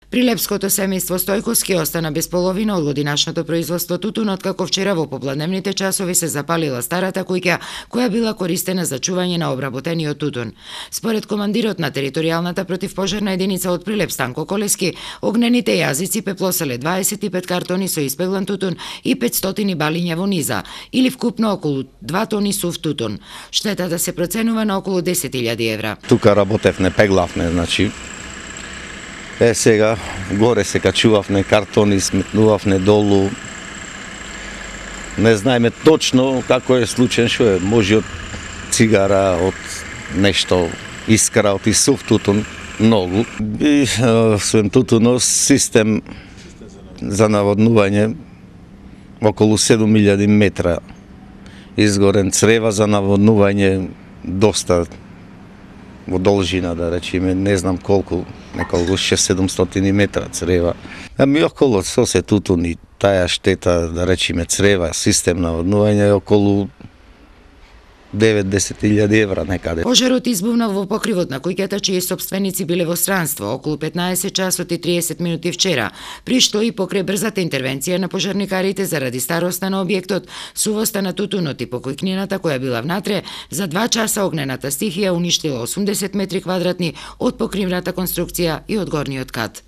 Прилепското семејство Стојковски остана без половина од годинашното производство тутун, откако вчера во попладневните часови се запалила старата куќа која била користена за чување на обработениот тутун. Според командирот на територијалната противпожарна единица од Прилеп Станко Колески, огнените јазици пеплоселе 25 картони со испеглан тутун и 500 балиња во низа, или вкупно околу 2 тони сув тутун. Штетата се проценува на околу 10.000 евра. Тука работевне, пеглавне, значи. Сега горе се качувавне картони, сметнувавне долу. Не знаеме точно како е случај, што е, може од цигара, од нешто искра, од сув тутун, многу. И своем тутунов систем за наводнување околу 7000 метра изгорен, црева за наводнување доста во должина, да речеме, не знам колку, неколку 600-700 метра црева. Ами околу со се тутун и таа штета, да речеме, црева, систем наводнување е околу 9-10.000 евра некаде. Пожарот избувна во покривот на куќата чии сопственици биле во странство околу 15 часот и 30 минути вчера, при што и покрај брзата интервенција на пожарникарите заради староста на објектот, сувоста на тутунот и покојкнината која била внатре, за 2 часа огнената стихија уништила 80 метри квадратни од покривната конструкција и од горниот кат.